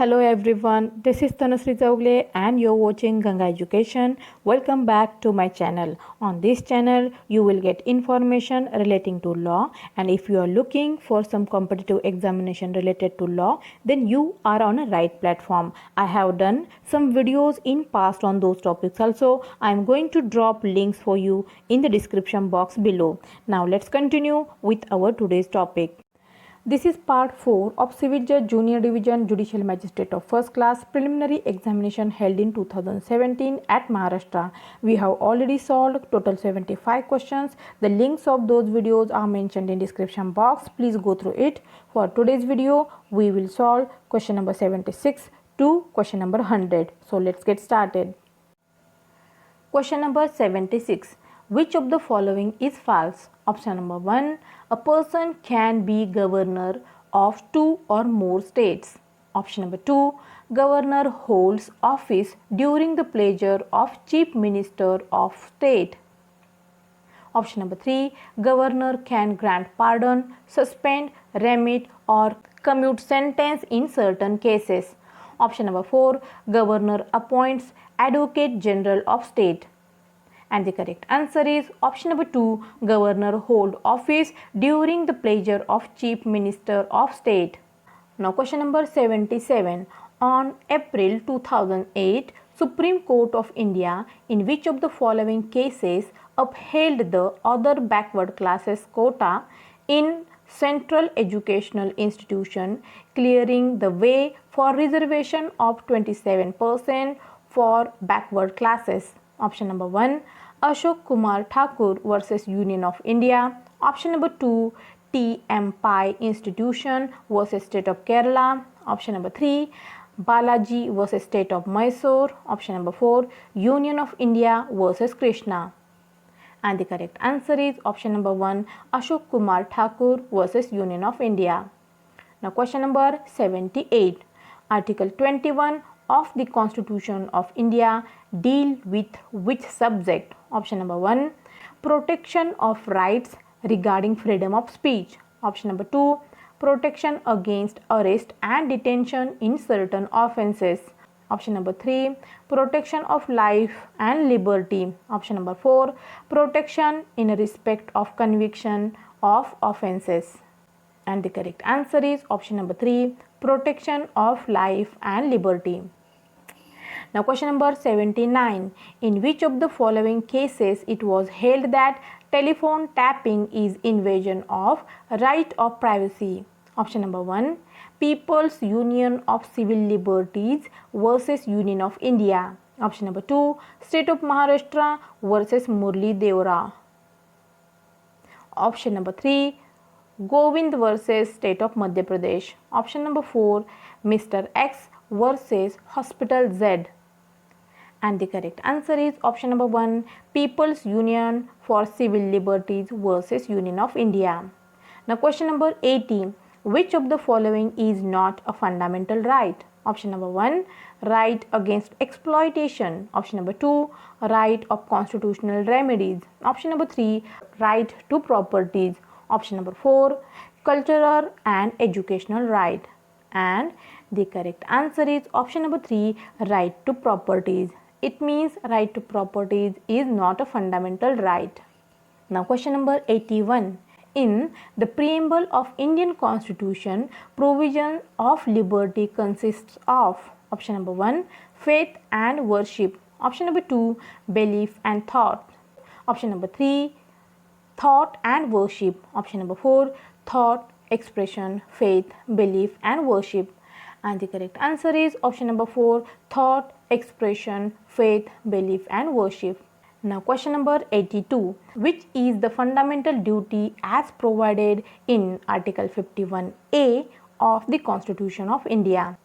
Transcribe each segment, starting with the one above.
Hello everyone, this is Tanushree Chowgle and you're watching Ganga Education. Welcome back to my channel. On this channel, you will get information relating to law, and if you are looking for some competitive examination related to law, then you are on a right platform. I have done some videos in past on those topics also. I am going to drop links for you in the description box below. Now let's continue with our today's topic. This is part 4 of Civil Judge Junior Division Judicial Magistrate of First Class Preliminary Examination held in 2017 at Maharashtra. We have already solved total 75 questions. The links of those videos are mentioned in description box. Please go through it. For today's video, we will solve question number 76 to question number 100. So let's get started. Question number 76. Which of the following is false? Option number 1. A person can be governor of 2 or more states. Option number 2. Governor holds office during the pleasure of Chief Minister of State. Option number 3. Governor can grant pardon, suspend, remit or commute sentence in certain cases. Option number 4. Governor appoints Advocate General of State. And the correct answer is option number 2. Governor hold office during the pleasure of Chief Minister of State. Now question number 77. On April 2008, Supreme Court of India in which of the following cases upheld the other backward classes quota in Central Educational Institution, clearing the way for reservation of 27% for backward classes? Option number 1. Ashok Kumar Thakur versus Union of India. Option number 2. T.M. Pai Institution versus State of Kerala. Option number 3. Balaji versus State of Mysore. Option number 4. Union of India versus Krishna. And the correct answer is option number 1. Ashok Kumar Thakur versus Union of India. Now question number 78. Article 21 of the Constitution of India deal with which subject? Option number 1. Protection of rights regarding freedom of speech. Option number 2. Protection against arrest and detention in certain offences. Option number 3. Protection of life and liberty. Option number 4. Protection in respect of conviction of offences. And the correct answer is option number 3. Protection of life and liberty. Now question number 79. In which of the following cases it was held that telephone tapping is invasion of right of privacy? Option number 1. People's Union of Civil Liberties versus Union of India. Option number 2. State of Maharashtra versus Murli Deora. Option number 3. Govind versus State of Madhya Pradesh. Option number 4. Mr. X versus Hospital Z. And the correct answer is option number 1. People's Union for Civil Liberties versus Union of India. Now question number 80. Which of the following is not a fundamental right? Option number 1. Right against exploitation. Option number 2. Right of constitutional remedies. Option number 3. Right to properties. Option number 4. Cultural and educational right. And the correct answer is option number 3. Right to properties. It means right to properties is not a fundamental right. Now question number 81. In the preamble of Indian Constitution, provision of liberty consists of option number 1. Faith and worship. Option number 2. Belief and thought. Option number 3. Thought and worship. Option number 4. Thought, expression, faith, belief and worship. And the correct answer is option number 4. Thought, expression, faith, belief and worship. Now question number 82. Which is the fundamental duty as provided in Article 51A of the Constitution of India?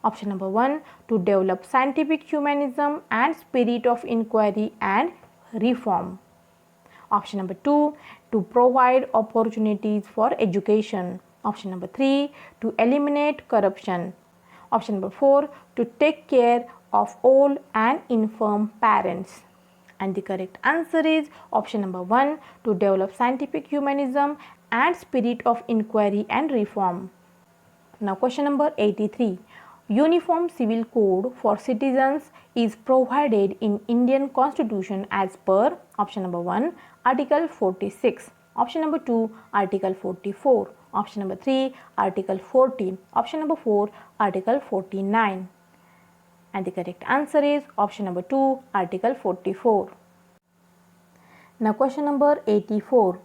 Option number 1. To develop scientific humanism and spirit of inquiry and reform. Option number 2. To provide opportunities for education. Option number 3. To eliminate corruption. Option number 4. To take care of old and infirm parents. And the correct answer is option number 1. To develop scientific humanism and spirit of inquiry and reform. Now question number 83. uniform civil code for citizens is provided in Indian Constitution as per option number 1 Article 46, option number 2 Article 44, option number 3 Article 14, option number 4 Article 49. And the correct answer is option number 2 Article 44. Now question number 84.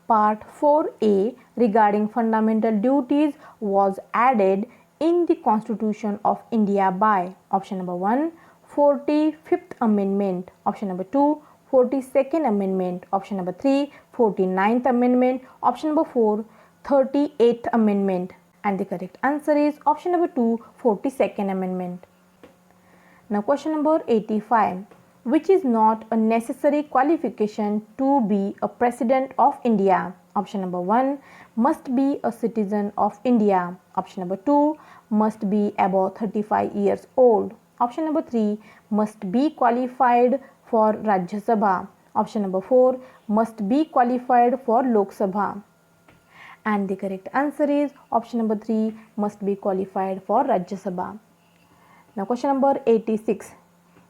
Part 4A regarding fundamental duties was added in the Constitution of India by option number 1 45th Amendment, option number 2 42nd Amendment, option number 3 49th Amendment, option number 4 38th Amendment. And the correct answer is option number 2 42nd Amendment. Now question number 85. Which is not a necessary qualification to be a President of India? Option number 1 must be a citizen of India. Option number 2 must be above 35 years old. Option number 3 must be qualified for Rajya Sabha. Option number 4 must be qualified for Lok Sabha. And the correct answer is option number 3 must be qualified for Rajya Sabha. Now question number 86.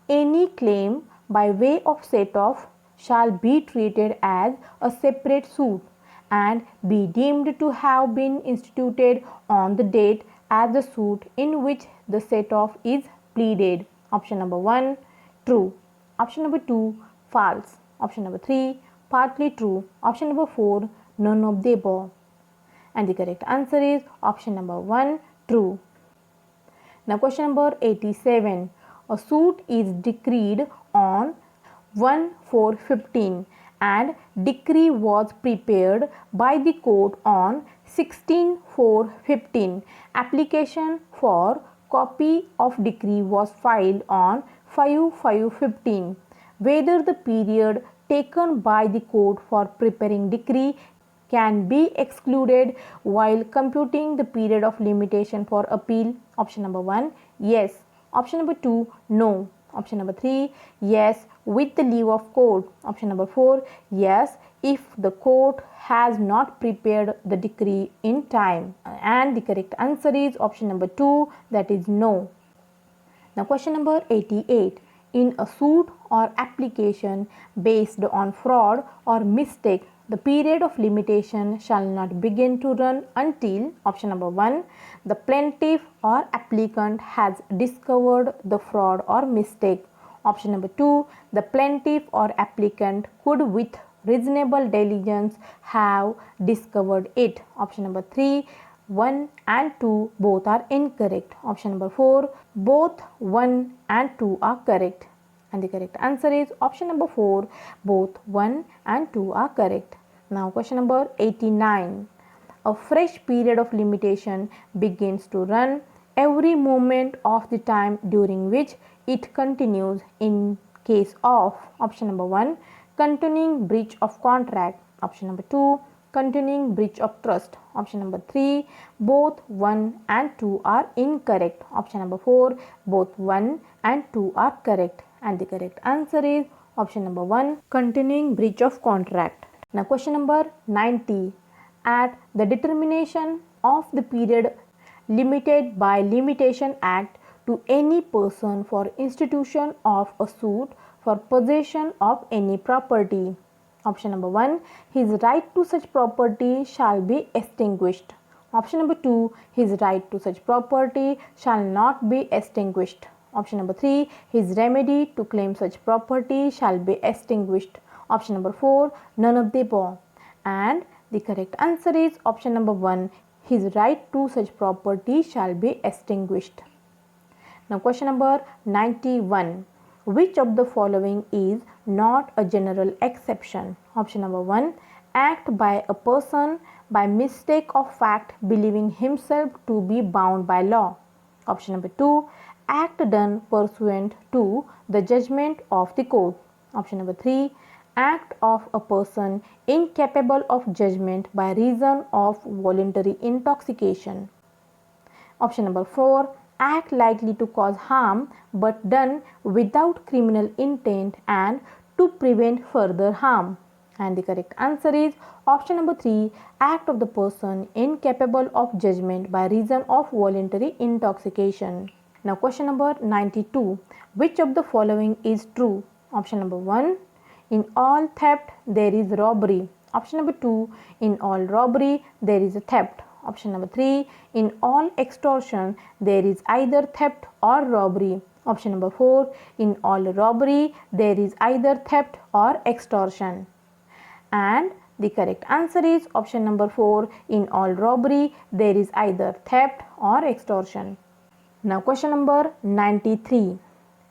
Any claim by way of set-off shall be treated as a separate suit and be deemed to have been instituted on the date as the suit in which the set-off is pleaded. Option number 1 true. Option number 2 false. Option number 3 partly true. Option number 4 none of the above. And the correct answer is option number 1 true. Now question number 87. A suit is decreed on 1/4/15 and decree was prepared by the court on 16/4/15. Application for copy of decree was filed on 5/5/15. Whether the period taken by the court for preparing decree can be excluded while computing the period of limitation for appeal. Option number 1 yes. Option number 2 no. Option number 3 yes with the leave of court. Option number 4 yes if the court has not prepared the decree in time. And the correct answer is option number 2, that is no. Now question number 88. In a suit or application based on fraud or mistake, the period of limitation shall not begin to run until option number 1 the plaintiff or applicant has discovered the fraud or mistake. Option number 2 the plaintiff or applicant could with reasonable diligence have discovered it. Option number 3 1 and 2 both are incorrect. Option number 4 both 1 and 2 are correct. And the correct answer is option number 4 both 1 and 2 are correct. Now question number 89. A fresh period of limitation begins to run every moment of the time during which it continues in case of option number 1 continuing breach of contract. Option number 2 continuing breach of trust. Option number 3 both 1 and 2 are incorrect. Option number 4 both 1 and 2 are correct. And the correct answer is option number 1 continuing breach of contract. Now question number 90. At the determination of the period limited by Limitation Act to any person for institution of a suit for possession of any property. Option number 1 his right to such property shall be extinguished. Option number 2 his right to such property shall not be extinguished. Option number 3 his remedy to claim such property shall be extinguished. Option number 4 none of the above. And the correct answer is option number 1 his right to such property shall be extinguished. Now question number 91. Which of the following is not a general exception? Option number 1 act by a person by mistake of fact believing himself to be bound by law. Option number 2 act done pursuant to the judgment of the court. Option number 3 act of a person incapable of judgment by reason of voluntary intoxication. Option number 4 act likely to cause harm but done without criminal intent and to prevent further harm. And the correct answer is option number 3 act of the person incapable of judgment by reason of voluntary intoxication. Now question number 92. Which of the following is true? Option number 1. In all theft there is robbery. Option number 2. In all robbery there is a theft. Option number 3. In all extortion there is either theft or robbery. Option number 4. In all robbery there is either theft or extortion. And the correct answer is option number 4. In all robbery there is either theft or extortion. Now question number 93.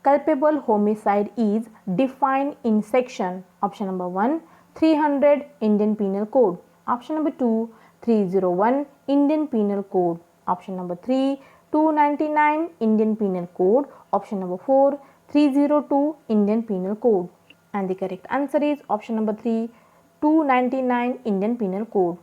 Culpable homicide is defined in section. Option number 1. 300 Indian Penal Code. Option number 2. 301 Indian Penal Code. Option number 3. 299 Indian Penal Code. Option number 4. 302 Indian Penal Code. And the correct answer is option number 3. 299 Indian Penal Code.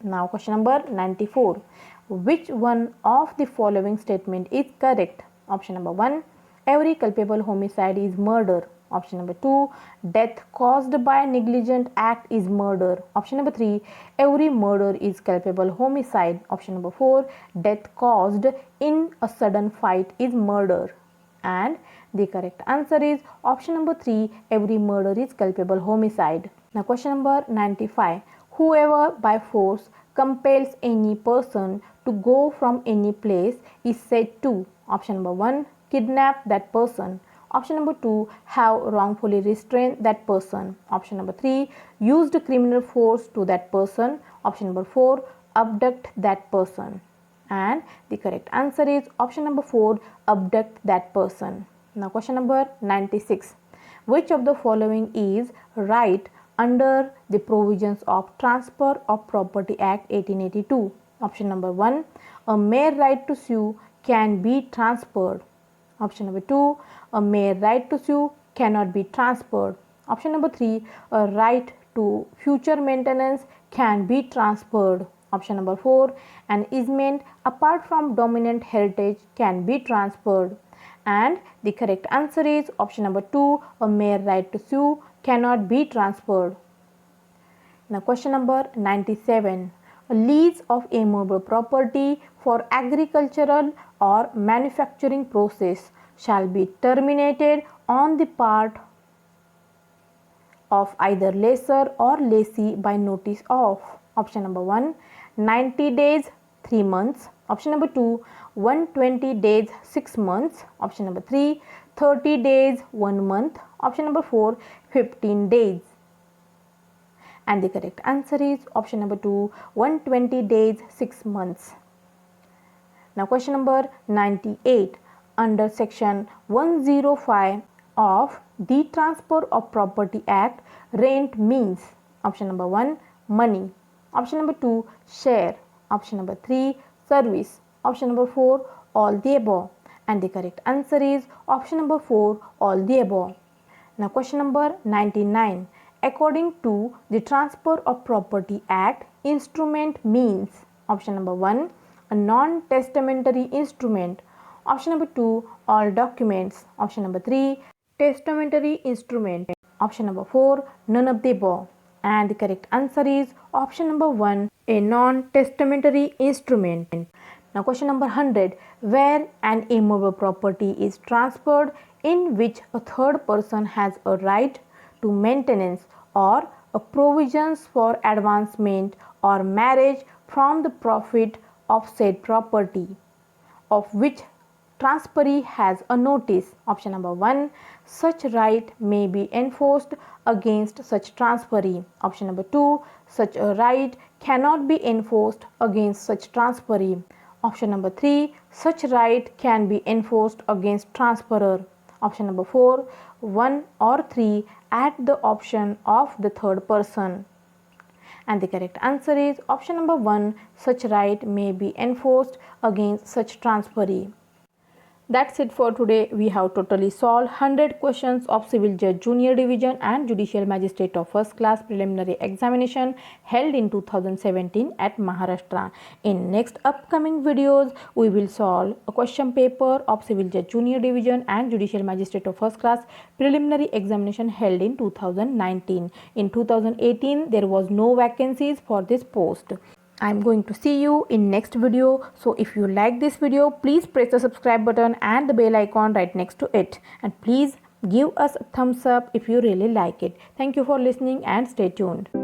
Now question number 94. Which one of the following statement is correct? Option number 1. Every culpable homicide is murder. Option number 2. Death caused by negligent act is murder. Option number 3. Every murder is culpable homicide. Option number 4. Death caused in a sudden fight is murder. And the correct answer is option number 3. Every murder is culpable homicide. Now question number 95. Whoever by force compels any person to go from any place is said to. Option number 1. Kidnap that person. Option number 2. Have wrongfully restrained that person. Option number 3. Used criminal force to that person. Option number 4. Abduct that person. And the correct answer is option number 4. Abduct that person. Now question number 96. Which of the following is right under the provisions of Transfer of Property Act 1882? Option number 1. A mere right to sue can be transferred. Option number 2. A mere right to sue cannot be transferred. Option number 3. A right to future maintenance can be transferred. Option number 4. An easement apart from dominant heritage can be transferred. And the correct answer is option number 2. A mere right to sue cannot be transferred. Now question number 97. A lease of a movable property for agricultural or manufacturing process shall be terminated on the part of either lessor or lessee by notice of. Option number 1. 90 days 3 months. Option number 2. 120 days 6 months. Option number 3. 30 days 1 month. Option number 4. 15 days. And the correct answer is option number 2. 120 days 6 months. Now question number 98. Under section 105 of the Transfer of Property Act, rent means option number 1. Money. Option number 2. Share. Option number 3. Service. Option number 4. All the above. And the correct answer is option number 4. All the above. Now question number 99. According to the Transfer of Property Act, instrument means option number 1. A non-testamentary instrument. Option number 2. All documents. Option number 3. Testamentary instrument. Option number 4. None of the above. And the correct answer is option number 1. A non-testamentary instrument. Now question number 100. Where an immovable property is transferred in which a third person has a right to maintenance or a provisions for advancement or marriage from the profit of said property, of which transferee has a notice. Option number 1. Such right may be enforced against such transferee. Option number 2. Such a right cannot be enforced against such transferee. Option number 3. Such right can be enforced against transferor. Option number 4. 1 or 3 at the option of the third person. And the correct answer is option number 1. Such right may be enforced against such transferee. That's it for today. We have totally solved 100 questions of Civil Judge Junior Division and Judicial Magistrate of First Class Preliminary Examination held in 2017 at Maharashtra. In next upcoming videos, we will solve a question paper of Civil Judge Junior Division and Judicial Magistrate of First Class Preliminary Examination held in 2019. In 2018, there was no vacancies for this post. I'm going to see you in next video. So if you like this video, please press the subscribe button and the bell icon right next to it. And please give us a thumbs up if you really like it. Thank you for listening and stay tuned.